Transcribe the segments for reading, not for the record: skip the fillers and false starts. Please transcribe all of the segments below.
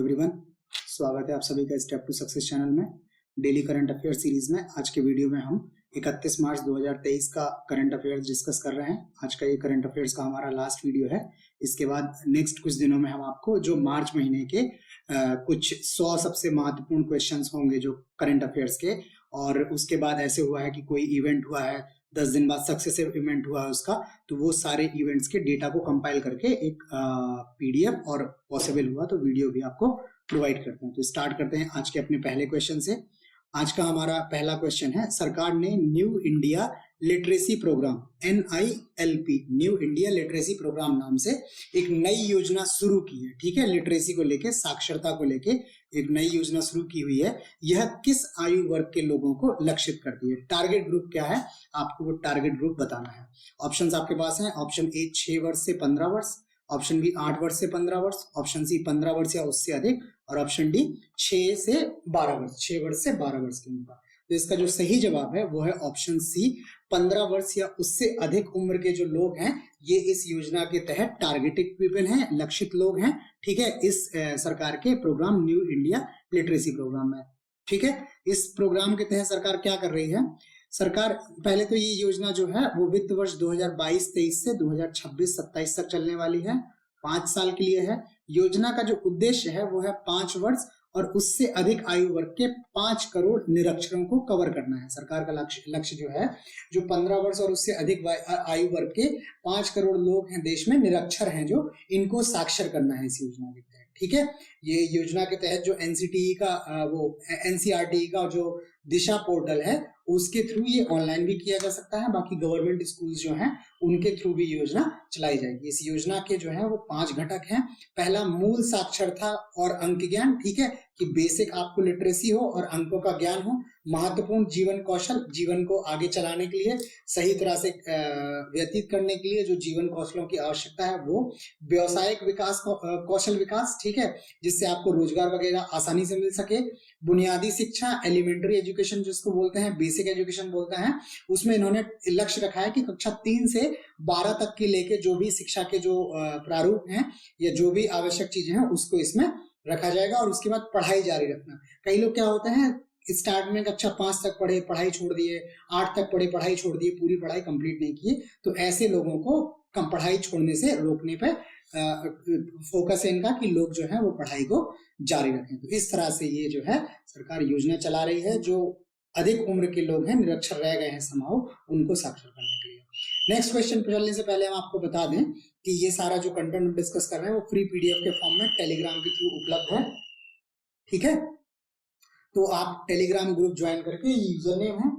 Everyone, स्वागत है आप सभी का स्टेप टू सक्सेस चैनल में डेली करंट अफेयर सीरीज में। आज के वीडियो में हम 31 मार्च 2023 का करंट अफेयर्स डिस्कस कर रहे हैं। आज का ये करंट अफेयर्स का हमारा लास्ट वीडियो है। इसके बाद नेक्स्ट कुछ दिनों में हम आपको जो मार्च महीने के कुछ 100 सबसे महत्वपूर्ण क्वेश्चंस होंगे जो करंट अफेयर्स के, और उसके बाद ऐसे हुआ है कि कोई इवेंट हुआ है 10 दिन बाद सक्सेसिव इवेंट हुआ है उसका, तो वो सारे इवेंट्स के डेटा को कंपाइल करके एक पीडीएफ और पॉसिबल हुआ तो वीडियो भी आपको प्रोवाइड करते हैं। तो स्टार्ट करते हैं आज के अपने पहले क्वेश्चन से। आज का हमारा पहला क्वेश्चन है, सरकार ने new India literacy programme NILP new India literacy programme नाम से एक नई योजना शुरू की है। ठीक है, लिटरेसी को लेके, साक्षरता को लेके एक नई योजना शुरू की हुई है। यह किस आयु वर्ग के लोगों को लक्षित करती है? टारगेट ग्रुप क्या है, आपको वो टारगेट ग्रुप बताना है। ऑप्शंस आपके पास हैं। ऑप्शन ए 6 वर्ष से 15 वर्ष, ऑप्शन बी 8 वर्ष से 15 वर्ष, ऑप्शन सी 15 वर्ष या उससे अधिक, और ऑप्शन डी 6 से 12 वर्ष, 6 वर्ष से 12 वर्ष के ऊपर। तो इसका जो सही जवाब है वो है ऑप्शन सी, 15 वर्ष या उससे अधिक उम्र के जो लोग हैं ये इस योजना के तहत टारगेटेड पीपल हैं, लक्षित लोग हैं। ठीक है, इस सरकार के programme new India literacy programme में। ठीक है, इस प्रोग्राम के तहत सरकार क्या कर रही है? सरकार पहले तो ये योजना जो है वो वित्त वर्ष 2022-23 से 2026-27 तक चलने वाली है, 5 साल के लिए है। योजना का जो उद्देश्य है वो है 5 वर्ष और उससे अधिक आयु वर्ग के 5 करोड़ निरक्षरों को कवर करना है। सरकार का लक्ष्य जो है, जो 15 वर्ष और उससे अधिक आयु वर्ग के 5 करोड़ लोग हैं देश में, निरक्षर हैं जो, इनको साक्षर करना है इस योजना के तहत। ठीक है, ये योजना के तहत जो NCTE का NCERT का जो दिशा पोर्टल है उसके थ्रू ये ऑनलाइन भी किया जा सकता है। बाकी गवर्नमेंट स्कूल्स जो हैं उनके थ्रू भी योजना चलाई जाएगी। इस योजना के जो है वो 5 घटक हैं। पहला, मूल साक्षरता और अंक ज्ञान। ठीक है, कि बेसिक आपको लिटरेसी हो और अंकों का ज्ञान हो। महत्वपूर्ण जीवन कौशल, जीवन को आगे चलाने के लिए, सही तरह से व्यतीत करने के लिए जो जीवन कौशलों की आवश्यकता है वो। व्यावसायिक विकास, कौशल विकास, ठीक है, जिससे आपको रोजगार वगैरह आसानी से मिल सके। बुनियादी शिक्षा, एलिमेंट्री एजुकेशन जिसको बोलते हैं, बेसिक एजुकेशन बोलते हैं, उसमें इन्होंने लक्ष्य रखा है कि कक्षा 3 से 12 तक के लेके जो भी शिक्षा के जो प्रारूप हैं या जो भी आवश्यक चीजें हैं उसको इसमें रखा जाएगा। और उसके बाद पढ़ाई जारी रखना। कई लोग क्या होते हैं, स्टार्ट में कक्षा 5 तक पढ़े, पढ़ाई छोड़ दिए, 8 तक पढ़े, पढ़ाई छोड़ दिए, पूरी पढ़ाई कंप्लीट नहीं की, तो ऐसे लोगों को कम पढ़ाई छोड़ने से रोकने पे फोकस है इनका कि लोग जो है वो पढ़ाई को जारी रखें। तो इस तरह से ये जो है सरकार योजना चला रही है। जो अधिक उम्र के लोग हैं, निरक्षर रह गए हैं समाओ, उनको साक्षर करने के लिए। नेक्स्ट क्वेश्चन पर चलने से पहले हम आपको बता दें कि ये सारा जो कंटेंट हम डिस्कस कर रहे हैं वो फ्री PDF के फॉर्म में टेलीग्राम के थ्रू उपलब्ध है। ठीक है, तो आप टेलीग्राम ग्रुप ज्वाइन करके, यूजर नेम है,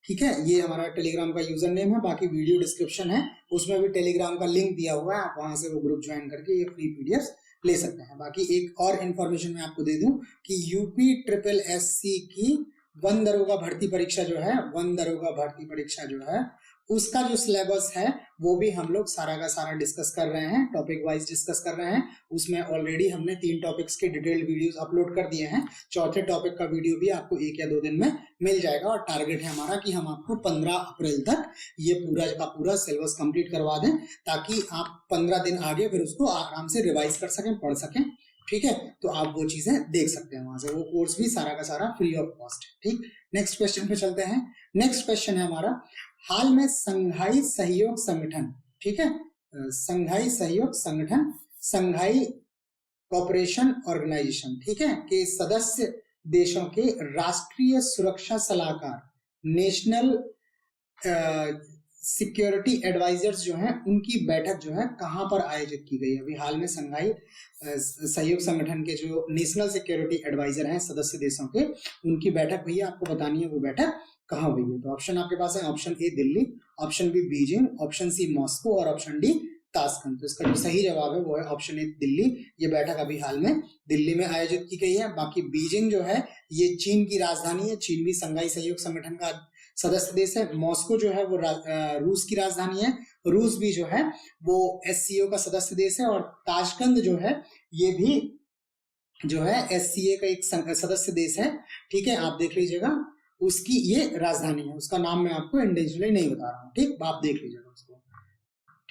ठीक है, ये हमारा टेलीग्राम का यूजर नेम है। बाकी वीडियो डिस्क्रिप्शन है, उसमें भी टेलीग्राम का लिंक दिया हुआ है, आप वहां से वो ग्रुप ज्वाइन करके ये फ्री PDFs ले सकते हैं। बाकी एक और इन्फॉर्मेशन मैं आपको दे दूं कि UPSSC की वन दरोगा भर्ती परीक्षा जो है, वन दरोगा भर्ती परीक्षा जो है उसका जो सिलेबस है वो भी हम लोग सारा का सारा डिस्कस कर रहे हैं, टॉपिक वाइज डिस्कस कर रहे हैं। उसमें ऑलरेडी हमने 3 टॉपिक्स के डिटेल्ड वीडियोस अपलोड कर दिए हैं। चौथे टॉपिक का वीडियो भी आपको 1 या 2 दिन में मिल जाएगा। और टारगेट है हमारा कि हम आपको 15 अप्रैल तक ये पूरा का पूरा सिलेबस कंप्लीट करवा दें, ताकि आप 15 दिन आगे फिर उसको आराम से रिवाइज कर सकें, पढ़ सकें। ठीक है, तो आप वो चीजें देख सकते हैं वहां से। वो कोर्स भी सारा का सारा फ्री ऑफ कॉस्ट है। ठीक, नेक्स्ट क्वेश्चन पे चलते हैं। नेक्स्ट क्वेश्चन है हमारा, हाल में संघाई सहयोग संगठन, ठीक है, संघाई सहयोग संगठन, संघाई कोऑपरेशन ऑर्गेनाइजेशन, ठीक है, के सदस्य देशों के राष्ट्रीय सुरक्षा सलाहकार, नेशनल सिक्योरिटी एडवाइजर्स जो हैं, उनकी बैठक जो है कहां पर आयोजित की गई है? अभी हाल में संघाई सहयोग संगठन के जो नेशनल सिक्योरिटी एडवाइजर हैं सदस्य देशों के, उनकी बैठक भैया आपको बतानी है वो बैठक कहाँ हुई है। तो ऑप्शन आपके पास है, option A Delhi, option B Beijing, option C Moscow और ऑप्शन डी ताशकंद। तो इसका जो सही जवाब है वो है ऑप्शन ए दिल्ली। ये बैठक अभी हाल में दिल्ली में आयोजित की गई है। बाकी बीजिंग जो है ये चीन की राजधानी है, चीन भी संघाई सहयोग संगठन का सदस्य देश है। मॉस्को जो है वो रूस की राजधानी है, रूस भी जो है वो SCO का सदस्य देश है। और ताशकंद जो है ये भी जो है SCA का एक सदस्य देश है। ठीक है, आप देख लीजिएगा, उसकी ये राजधानी है, उसका नाम मैं आपको इंडिविजुअली नहीं बता रहा हूँ। ठीक, आप देख लीजिएगा उसको।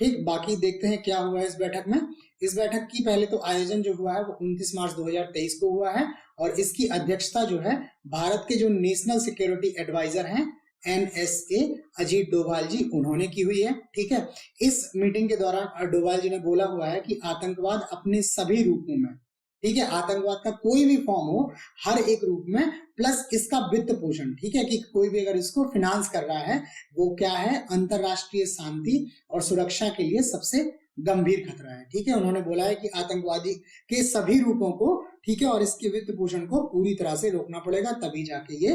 ठीक, बाकी देखते हैं क्या हुआ है इस बैठक में। इस बैठक की पहले तो आयोजन जो हुआ है वो 29 मार्च 2023 को हुआ है और इसकी अध्यक्षता जो है भारत के जो नेशनल सिक्योरिटी एडवाइजर हैं NSA अजीत डोभाल जी, उन्होंने की हुई है। ठीक है, इस मीटिंग के दौरान डोभाल जी ने बोला हुआ है कि आतंकवाद अपने सभी रूपों में, ठीक है, आतंकवाद का कोई भी फॉर्म हो, हर एक रूप में, प्लस इसका वित्त पोषण, ठीक है, कि कोई भी अगर इसको फिनांस कर रहा है वो क्या है, अंतरराष्ट्रीय शांति और सुरक्षा के लिए सबसे गंभीर खतरा है। ठीक है, उन्होंने बोला है कि आतंकवादी के सभी रूपों को, ठीक है, और इसके वित्त पोषण को पूरी तरह से रोकना पड़ेगा, तभी जाके ये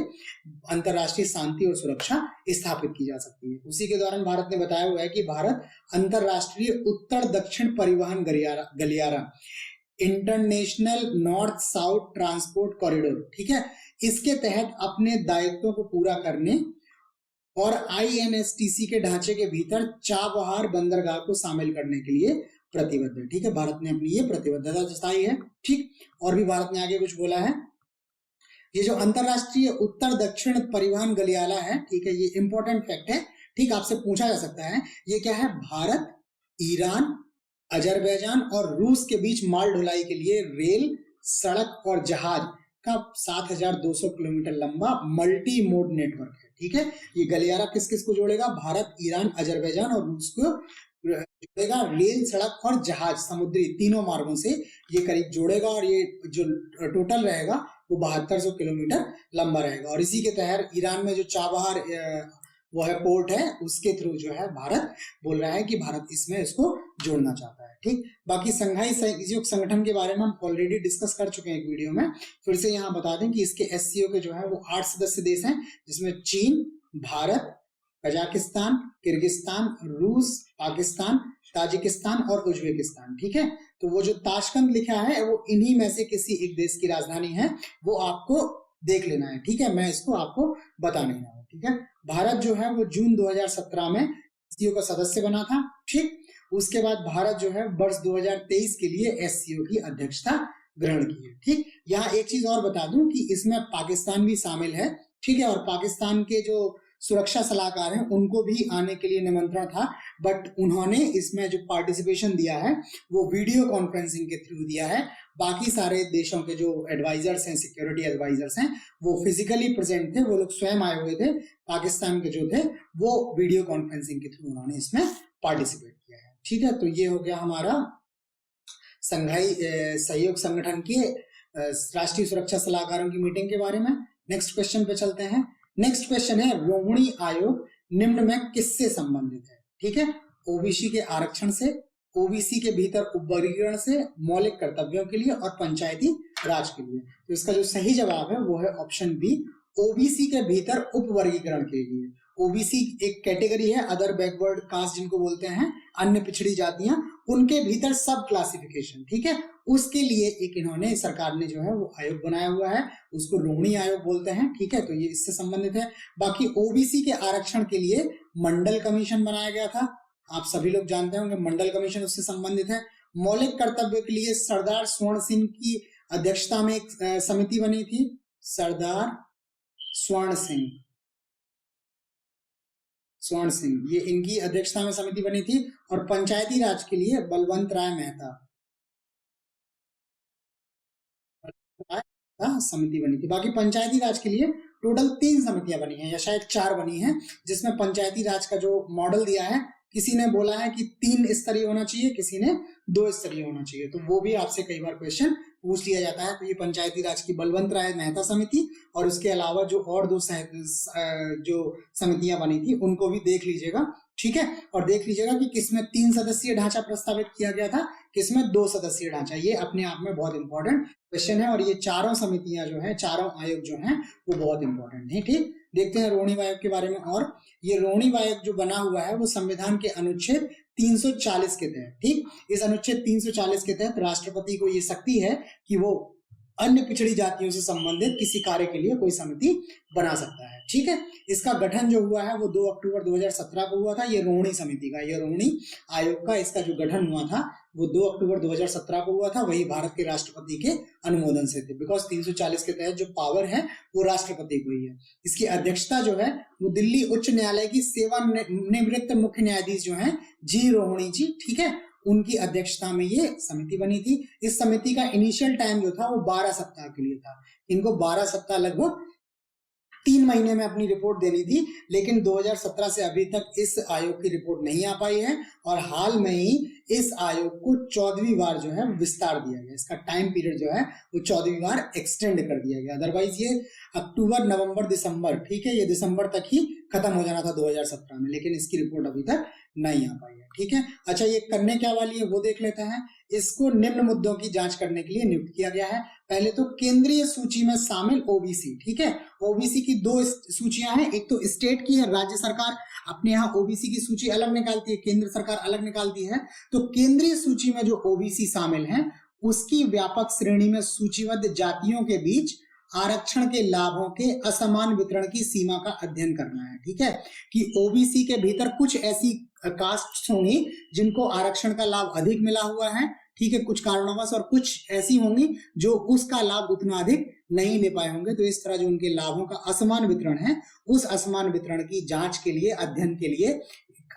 अंतरराष्ट्रीय शांति और सुरक्षा स्थापित की जा सकती है। उसी के दौरान भारत ने बताया हुआ है कि भारत अंतरराष्ट्रीय उत्तर दक्षिण परिवहन गलियारा international north south transport corridor, ठीक है, इसके तहत अपने दायित्वों को पूरा करने और INSTC के ढांचे के भीतर चाबहार बंदरगाह को शामिल करने के लिए प्रतिबद्ध है। ठीक है, भारत ने अपनी ये प्रतिबद्धता जताई है। ठीक, और भी भारत ने आगे कुछ बोला है। ये जो अंतरराष्ट्रीय उत्तर दक्षिण परिवहन गलियारा है, ठीक है, ये इंपॉर्टेंट फैक्ट है। ठीक, आपसे पूछा जा सकता है ये क्या है, भारत, ईरान, अजरबैजान और रूस के बीच माल ढुलाई के लिए रेल, सड़क और जहाज का 7200 किलोमीटर लंबा मल्टी मोड नेटवर्क है। ठीक है, ये गलियारा किस किस को जोड़ेगा, भारत, ईरान, अजरबैजान और रूस को जोड़ेगा। रेल, सड़क और जहाज, समुद्री तीनों मार्गों से ये करीब जोड़ेगा और ये जो टोटल रहेगा वो 7200 किलोमीटर लंबा रहेगा। और इसी के तहत ईरान में जो चाबहार वो है पोर्ट है, उसके थ्रू जो है भारत बोल रहा है कि भारत इसमें इसको जोड़ना चाहता है। ठीक, बाकी संघाई सहयोग संगठन के बारे में हम ऑलरेडी डिस्कस कर चुके हैं एक वीडियो में, फिर से यहाँ बता दें कि इसके SCO के जो है वो 8 सदस्य देश हैं, जिसमें चीन, भारत, कजाकिस्तान, किर्गिस्तान, रूस, पाकिस्तान, ताजिकिस्तान और उज्बेकिस्तान। ठीक है, तो वो जो ताशकंद लिखा है वो इन्हीं में से किसी एक देश की राजधानी है, वो आपको देख लेना है। ठीक है, मैं इसको आपको बता नहीं रहा हूँ। ठीक है, भारत जो है वो जून 2017 में SCO का सदस्य बना था। ठीक, उसके बाद भारत जो है वर्ष 2023 के लिए SCO की अध्यक्षता ग्रहण की है। ठीक, यहाँ एक चीज और बता दूं कि इसमें पाकिस्तान भी शामिल है। ठीक है, और पाकिस्तान के जो सुरक्षा सलाहकार हैं उनको भी आने के लिए निमंत्रण था, बट उन्होंने इसमें जो पार्टिसिपेशन दिया है वो वीडियो कॉन्फ्रेंसिंग के थ्रू दिया है। बाकी सारे देशों के जो एडवाइजर्स हैं, सिक्योरिटी एडवाइजर्स हैं, वो फिजिकली प्रेजेंट थे, वो लोग स्वयं आए हुए थे। पाकिस्तान के जो थे वो वीडियो कॉन्फ्रेंसिंग के थ्रू उन्होंने इसमें पार्टिसिपेट किया है। ठीक है, तो ये हो गया हमारा संघाई सहयोग संगठन के राष्ट्रीय सुरक्षा सलाहकारों की मीटिंग के बारे में। नेक्स्ट क्वेश्चन पे चलते हैं। नेक्स्ट क्वेश्चन है, रोहिणी आयोग निम्न में किससे संबंधित है। ठीक है, OBC के आरक्षण से, OBC के भीतर उपवर्गीकरण से, मौलिक कर्तव्यों के लिए और पंचायती राज के लिए। तो इसका जो सही जवाब है वो है ऑप्शन बी, OBC के भीतर उपवर्गीकरण के लिए। OBC एक कैटेगरी है, अदर बैकवर्ड कास्ट जिनको बोलते हैं, अन्य पिछड़ी जातियां, उनके भीतर सब क्लासिफिकेशन। ठीक है, उसके लिए एक इन्होंने सरकार ने जो है वो आयोग बनाया हुआ है, उसको रोहिणी आयोग बोलते हैं। ठीक है, तो ये इससे संबंधित है। बाकी OBC के आरक्षण के लिए मंडल कमीशन बनाया गया था, आप सभी लोग जानते होंगे, मंडल कमीशन उससे संबंधित है। मौलिक कर्तव्य के लिए सरदार स्वर्ण सिंह की अध्यक्षता में एक समिति बनी थी, सरदार स्वर्ण सिंह, ये इनकी अध्यक्षता में समिति बनी थी। और पंचायती राज के लिए बलवंत राय मेहता समिति बनी थी। बाकी पंचायती राज के लिए टोटल 3 समितियां बनी हैं, या शायद 4 बनी हैं, जिसमें पंचायती राज का जो मॉडल दिया है, किसी ने बोला है कि 3 स्तरीय होना चाहिए, किसी ने 2 स्तरीय होना चाहिए, तो वो भी आपसे कई बार क्वेश्चन पूछ लिया जाता है। तो ये पंचायती राज की बलवंत राय मेहता समिति और उसके अलावा जो और 2 जो समितियां बनी थी उनको भी देख लीजिएगा। ठीक है, और देख लीजिएगा कि किसमें 3 सदस्यीय ढांचा प्रस्तावित किया गया था, किसमें 2 सदस्यीय ढांचा। ये अपने आप में बहुत इंपॉर्टेंट क्वेश्चन है और ये चारों समितियां जो है, चारों आयोग जो हैं वो बहुत इंपॉर्टेंट है। ठीक, देखते हैं रोहिणी आयोग के बारे में। और ये रोहिणी आयोग जो बना हुआ है वो संविधान के अनुच्छेद 340 के तहत, ठीक, इस अनुच्छेद 340 के तहत राष्ट्रपति को ये शक्ति है कि वो अन्य पिछड़ी जातियों से संबंधित किसी कार्य के लिए कोई समिति बना सकता है। ठीक है, इसका गठन जो हुआ है वो 2 अक्टूबर 2017 को हुआ था। ये रोहिणी समिति का, ये रोहिणी आयोग का इसका जो गठन हुआ था वो 2 अक्टूबर 2017 को हुआ था। वही भारत के राष्ट्रपति के अनुमोदन से थे, बिकॉज 340 के तहत जो पावर है वो राष्ट्रपति को ही है। इसकी अध्यक्षता जो है वो दिल्ली उच्च न्यायालय की सेवानिवृत्त मुख्य न्यायाधीश जो है जी रोहिणी जी, ठीक है, उनकी अध्यक्षता में ये समिति बनी थी। इस समिति का इनिशियल टाइम जो था वो 12 सप्ताह के लिए था। इनको 12 सप्ताह लगभग 3 महीने में अपनी रिपोर्ट देनी थी, लेकिन 2017 से अभी तक इस आयोग की रिपोर्ट नहीं आ पाई है और हाल में ही इस आयोग को 14वीं बार जो है विस्तार दिया गया। इसका टाइम पीरियड जो है वो 14वीं बार एक्सटेंड कर दिया गया। अदरवाइज ये अक्टूबर, नवंबर, दिसंबर, ठीक है, ये दिसंबर तक ही खत्म हो जाना था 2017 में, लेकिन इसकी रिपोर्ट अभी तक नहीं आ पाई है। ठीक है, अच्छा ये करने क्या वाली है वो देख लेते हैं। इसको निम्न मुद्दों की जांच करने के लिए नियुक्त किया गया है। पहले तो केंद्रीय सूची में शामिल ओबीसी, ठीक है, ओबीसी की 2 सूचियां हैं, एक तो स्टेट की है, राज्य सरकार अपने यहाँ ओबीसी की सूची अलग निकालती है, केंद्र सरकार अलग निकालती है। तो केंद्रीय सूची में जो ओबीसी शामिल हैं उसकी व्यापक श्रेणी में सूचीबद्ध जातियों के बीच आरक्षण के लाभों के असमान वितरण की सीमा का अध्ययन करना है। ठीक है, कि ओबीसी के भीतर कुछ ऐसी कास्ट होंगी जिनको आरक्षण का लाभ अधिक मिला हुआ है, ठीक है, कुछ कारणवश, और कुछ ऐसी होंगी जो उसका लाभ उतना अधिक नहीं ले पाए होंगे। तो इस तरह जो उनके लाभों का असमान वितरण है, उस असमान वितरण की जांच के लिए, अध्ययन के लिए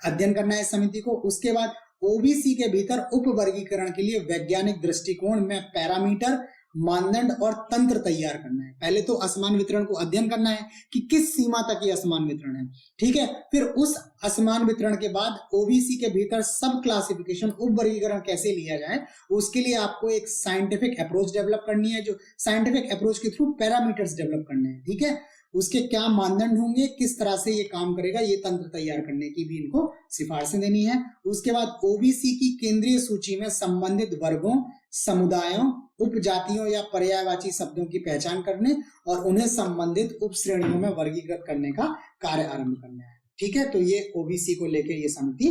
अध्ययन करना है समिति को। उसके बाद ओबीसी के भीतर उप वर्गीकरण के लिए वैज्ञानिक दृष्टिकोण में पैरामीटर, मानदंड और तंत्र तैयार करना है। पहले तो असमान वितरण को अध्ययन करना है कि किस सीमा तक ये असमान वितरण है, ठीक है। फिर उस असमान वितरण के बाद ओबीसी के भीतर सब क्लासिफिकेशन, उप वर्गीकरण कैसे लिया जाए, उसके लिए आपको एक साइंटिफिक अप्रोच डेवलप करनी है। जो साइंटिफिक अप्रोच के थ्रू पैरामीटर्स डेवलप करने हैं, ठीक है, उसके क्या मानदंड होंगे, किस तरह से ये काम करेगा, ये तंत्र तैयार करने की भी इनको सिफारिशें देनी है। उसके बाद ओबीसी की केंद्रीय सूची में संबंधित वर्गों, समुदायों, उपजातियों या पर्यायवाची शब्दों की पहचान करने और उन्हें संबंधित उप श्रेणियों में वर्गीकृत करने का कार्य आरंभ करना है। ठीक है, तो ये ओबीसी को लेकर ये समिति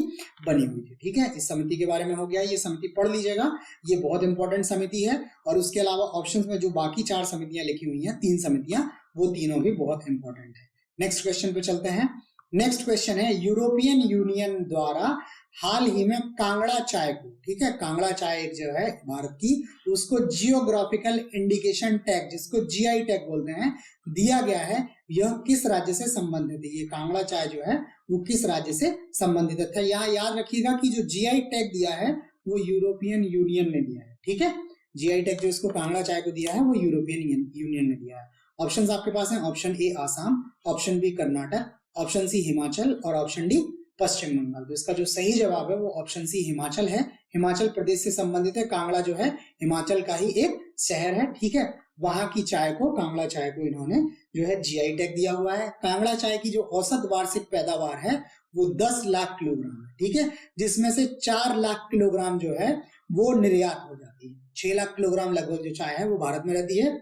बनी हुई थी। ठीक है, इस समिति के बारे में हो गया, ये समिति पढ़ लीजिएगा, ये बहुत इंपॉर्टेंट समिति है। और उसके अलावा ऑप्शंस में जो बाकी 4 समितियां लिखी हुई हैं, 3 समितियां, वो तीनों भी बहुत इंपॉर्टेंट है। नेक्स्ट क्वेश्चन पे चलते हैं। नेक्स्ट क्वेश्चन है, यूरोपियन यूनियन द्वारा हाल ही में कांगड़ा चाय को, ठीक है, कांगड़ा चाय एक जो है भारत की, उसको जियोग्राफिकल इंडिकेशन टैग, जिसको जीआई टैग बोलते हैं, दिया गया है। यह किस राज्य से संबंधित है? ये कांगड़ा चाय जो है वो किस राज्य से संबंधित है? यहाँ याद रखिएगा कि जो जीआई टैग दिया है वो यूरोपियन यूनियन ने दिया है। ठीक है, जीआई टैग जो इसको कांगड़ा चाय को दिया है वो यूरोपियन यूनियन ने दिया है। ऑप्शंस आपके पास हैं, option A Assam, option B Karnataka, option C Himachal और ऑप्शन डी पश्चिम बंगाल। तो इसका जो सही जवाब है वो ऑप्शन सी हिमाचल है। हिमाचल प्रदेश से संबंधित है। कांगड़ा जो है हिमाचल का ही एक शहर है। ठीक है, वहां की चाय को, कांगड़ा चाय को इन्होंने जो है जीआई टैग दिया हुआ है। कांगड़ा चाय की जो औसत वार्षिक पैदावार है वो 10 लाख किलोग्राम है। ठीक है, जिसमें से 4 लाख किलोग्राम जो है वो निर्यात हो जाती है। 6 लाख किलोग्राम लगभग जो चाय है वो भारत में रहती है।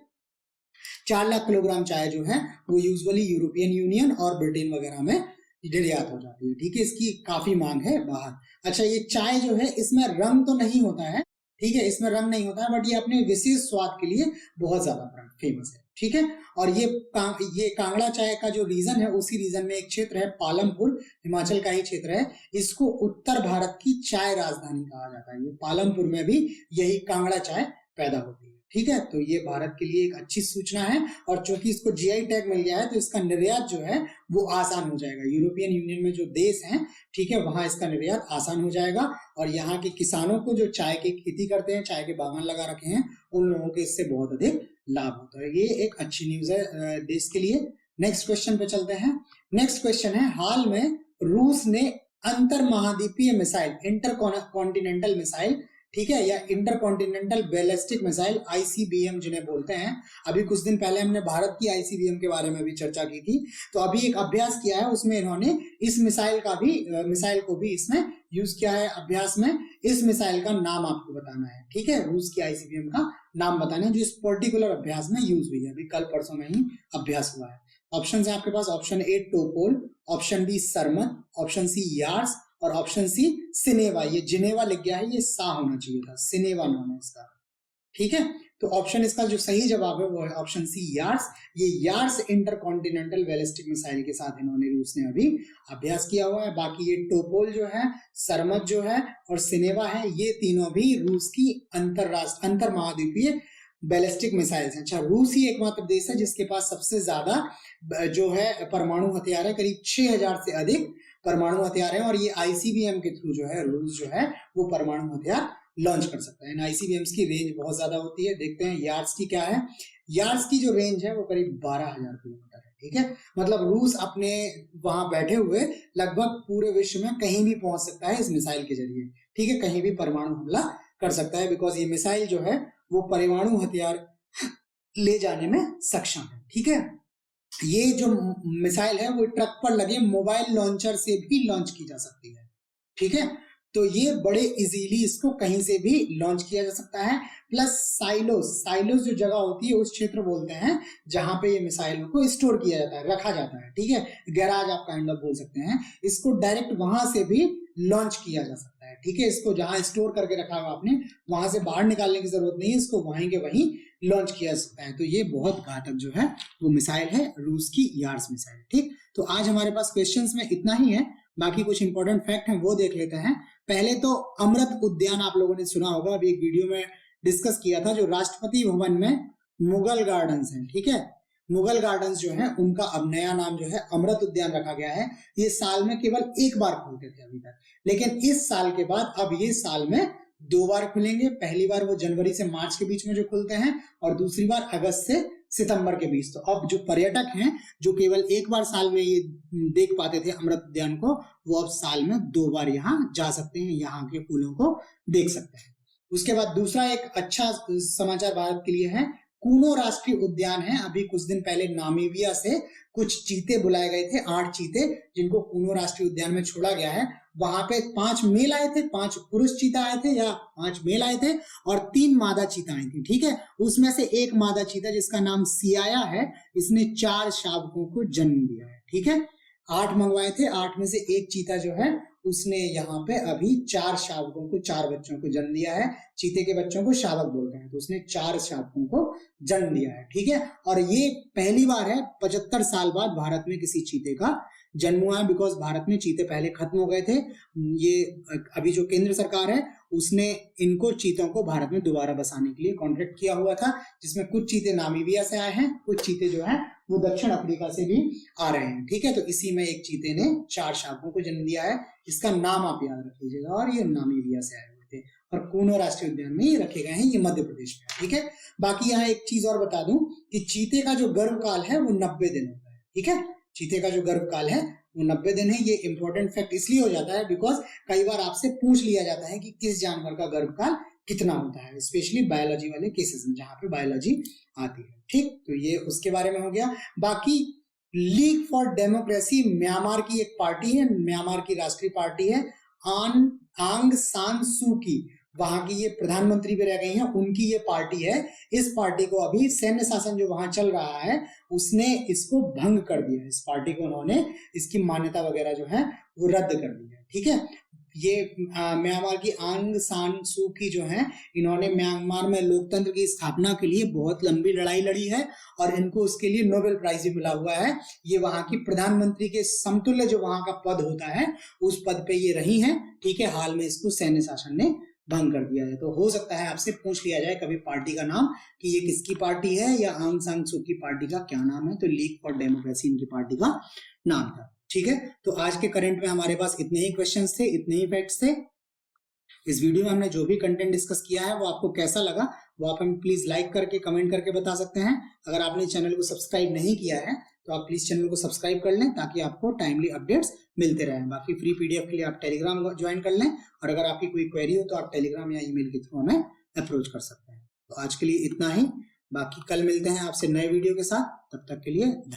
4 लाख किलोग्राम चाय जो है वो यूजुअली यूरोपियन यूनियन और ब्रिटेन वगैरह में निर्यात हो जाती है। ठीक है, इसकी काफी मांग है बाहर। अच्छा, ये चाय जो है इसमें रंग तो नहीं होता है, ठीक है, इसमें रंग नहीं होता है, बट ये अपने विशेष स्वाद के लिए बहुत ज्यादा फेमस है। ठीक है, और ये कांगड़ा चाय का जो रीजन है, उसी रीजन में एक क्षेत्र है पालमपुर, हिमाचल का ही क्षेत्र है। इसको उत्तर भारत की चाय राजधानी कहा जाता है। ये पालमपुर में भी यही कांगड़ा चाय पैदा होती है। ठीक है, तो ये भारत के लिए एक अच्छी सूचना है। और चूंकि इसको जीआई टैग मिल गया है तो इसका निर्यात जो है वो आसान हो जाएगा। यूरोपियन यूनियन में जो देश हैं, ठीक है, वहां इसका निर्यात आसान हो जाएगा। और यहाँ के किसानों को जो चाय की खेती करते हैं, चाय के बागान लगा रखे हैं, उन लोगों को इससे बहुत अधिक लाभ होता है। ये एक अच्छी न्यूज है देश के लिए। नेक्स्ट क्वेश्चन पे चलते हैं। नेक्स्ट क्वेश्चन है, हाल में रूस ने अंतर महाद्वीपीय मिसाइल, इंटर कॉन्टिनेंटल मिसाइल, ठीक है, या inter continental ballistic missile, ICBM जिन्हें बोलते हैं, अभी कुछ दिन पहले हमने भारत की आईसीबीएम के बारे में भी चर्चा की थी। तो अभी एक अभ्यास किया है, उसमें इन्होंने इस मिसाइल को भी इसमें यूज किया है अभ्यास में। इस मिसाइल का नाम आपको बताना है। ठीक है, रूस की आईसीबीएम का नाम बताना है जो इस पर्टिकुलर अभ्यास में यूज हुई है। अभी कल परसों में ही अभ्यास हुआ है। ऑप्शन है आपके पास, option A Topol, option B Sarmat, option C Yars और ऑप्शन सी सिनेवा। ये जिनेवा लिख गया है, ये सा होना चाहिए था, सिनेवा नाम है इसका। ठीक है, तो ऑप्शन इसका जो सही जवाब है वो है ऑप्शन सी यार्ड्स। ये यार्ड्स इंटरकॉन्टिनेंटल बैलिस्टिक मिसाइल के साथ इन्होंने रूस ने अभी अभ्यास किया हुआ है। बाकी ये टोपोल जो है, सरमत जो है और सिनेवा है, ये तीनों भी रूस की अंतर महाद्वीपीय बैलिस्टिक मिसाइल्स हैं। अच्छा, रूस ही एकमात्र देश है जिसके पास सबसे ज्यादा जो है परमाणु हथियार है, करीब 6000 से अधिक परमाणु हथियार है। और ये आईसीबीएम के थ्रू जो है रूस जो है वो परमाणु हथियार लॉन्च कर सकता है। इन आईसीबीएम्स की रेंज बहुत ज्यादा होती है। देखते हैं यार्ड्स की क्या है। यार्ड्स की जो रेंज है वो करीब 12000 किलोमीटर है। ठीक है, मतलब रूस अपने वहां बैठे हुए लगभग पूरे विश्व में कहीं भी पहुंच सकता है इस मिसाइल के जरिए। ठीक है, कहीं भी परमाणु हमला कर सकता है, बिकॉज ये मिसाइल जो है वो परमाणु हथियार ले जाने में सक्षम है। ठीक है, ये जो मिसाइल है वो ट्रक पर लगे मोबाइल लॉन्चर से भी लॉन्च की जा सकती है। ठीक है, तो ये बड़े इजीली इसको कहीं से भी लॉन्च किया जा सकता है। प्लस साइलोस जो जगह होती है उस क्षेत्र बोलते हैं जहां पे ये मिसाइलों को स्टोर किया जाता है, रखा जाता है। ठीक है, गैराज आप काइंड ऑफ बोल सकते हैं। इसको डायरेक्ट वहां से भी लॉन्च किया जा सकता है। ठीक है, इसको जहां स्टोर करके रखा हुआ आपने वहां से बाहर निकालने की जरूरत नहीं है, इसको वहीं के वहीं लॉन्च किया जा सकता है। तो ये बहुत घातक जो है वो मिसाइल है, रूस की यार्ड्स मिसाइल। ठीक, तो आज हमारे पास क्वेश्चंस में इतना ही है। बाकी कुछ इंपॉर्टेंट फैक्ट हैं वो देख लेते हैं। पहले तो अमृत उद्यान आप लोगों ने सुना होगा, अभी एक वीडियो में डिस्कस किया था, जो राष्ट्रपति भवन में मुगल गार्डन्स हैं। ठीक है, मुगल गार्डन्स जो है उनका अब नया नाम जो है अमृत उद्यान रखा गया है। ये साल में केवल एक बार खुलते थे अभी तक, लेकिन इस साल के बाद अब ये साल में 2 बार खुलेंगे। पहली बार वो जनवरी से मार्च के बीच में जो खुलते हैं और दूसरी बार अगस्त से सितंबर के बीच। तो अब जो पर्यटक हैं जो केवल एक बार साल में ये देख पाते थे अमृत उद्यान को, वो अब साल में 2 बार यहाँ जा सकते हैं, यहाँ के फूलों को देख सकते हैं। उसके बाद दूसरा एक अच्छा समाचार भारत के लिए है, कूनो राष्ट्रीय उद्यान है। अभी कुछ दिन पहले नामीबिया से कुछ चीते बुलाए गए थे, 8 चीते जिनको कूनो राष्ट्रीय उद्यान में छोड़ा गया है। वहां पे 5 मेल आए थे, 5 पुरुष चीता आए थे या 5 मेल आए थे और 3 मादा चीता आई थी। ठीक है, उसमें से एक मादा चीता जिसका नाम सियाया है, इसने 4 शावकों को जन्म दिया है। ठीक है, 8 मंगवाए थे, 8 में से एक चीता जो है उसने यहाँ पे अभी 4 शावकों को, 4 बच्चों को जन्म दिया है। चीते के बच्चों को शावक बोलते हैं, तो उसने 4 शावकों को जन्म दिया है। ठीक है, और ये पहली बार है 75 साल बाद भारत में किसी चीते का जन्म हुआ है, बिकॉज भारत में चीते पहले खत्म हो गए थे। ये अभी जो केंद्र सरकार है उसने इनको चीतों को भारत में दोबारा बसाने के लिए कॉन्ट्रैक्ट किया हुआ था, जिसमें कुछ चीते नामीबिया से आए हैं, कुछ चीते जो है वो दक्षिण अफ्रीका से भी आ रहे हैं। ठीक है, तो इसी में एक चीते ने 4 शावकों को जन्म दिया है। इसका नाम आप याद रख लीजिएगा, और ये नामीबिया से आए हुए थे और कूनो राष्ट्रीय उद्यान में ये रखे गए हैं, ये मध्य प्रदेश में। ठीक है, बाकी यहाँ एक चीज और बता दूं कि चीते का जो गर्भकाल है वो 90 दिन होता है। ठीक है, चीते का जो गर्भकाल है वो 90 दिन है। ये इंपॉर्टेंट फैक्ट इसलिए हो जाता है बिकॉज कई बार आपसे पूछ लिया जाता है कि किस जानवर का गर्भकाल कितना होता है, स्पेशली बायोलॉजी वाले केसेस में जहां पे बायोलॉजी आती है। ठीक, तो ये उसके बारे में हो गया। बाकी लीग फॉर डेमोक्रेसी म्यांमार की एक पार्टी है, म्यांमार की राष्ट्रीय पार्टी है, आंग सान सू की, वहां की ये प्रधानमंत्री भी रह गई हैं, उनकी ये पार्टी है। इस पार्टी को अभी सैन्य शासन जो वहां चल रहा है उसने इसको भंग कर दिया है। इस पार्टी को उन्होंने इसकी मान्यता वगैरह जो है वो रद्द कर दी है। ठीक है, ये म्यांमार की आंग सान सू की जो है, इन्होंने म्यांमार में लोकतंत्र की स्थापना के लिए बहुत लंबी लड़ाई लड़ी है और इनको उसके लिए नोबेल प्राइज भी मिला हुआ है। ये वहां की प्रधानमंत्री के समतुल्य जो वहां का पद होता है उस पद पे ये रही हैं। ठीक है, हाल में इसको सैन्य शासन ने भंग कर दिया है। तो हो सकता है आपसे पूछ लिया जाए कभी पार्टी का नाम कि ये किसकी पार्टी है या आंग सान सू की पार्टी का क्या नाम है, तो लीग फॉर डेमोक्रेसी इनकी पार्टी का नाम था। ठीक है, तो आज के करंट में हमारे पास इतने ही क्वेश्चंस थे, इतने ही फैक्ट्स थे। इस वीडियो में हमने जो भी कंटेंट डिस्कस किया है वो आपको कैसा लगा वो आप हमें प्लीज लाइक करके कमेंट करके बता सकते हैं। अगर आपने चैनल को सब्सक्राइब नहीं किया है तो आप प्लीज चैनल को सब्सक्राइब कर लें ताकि आपको टाइमली अपडेट्स मिलते रहें। बाकी फ्री पीडीएफ के लिए आप टेलीग्राम ज्वाइन कर लें, और अगर आपकी कोई क्वेरी हो तो आप टेलीग्राम या ईमेल के थ्रू हमें अप्रोच कर सकते हैं। तो आज के लिए इतना ही, बाकी कल मिलते हैं आपसे नए वीडियो के साथ, तब तक के लिए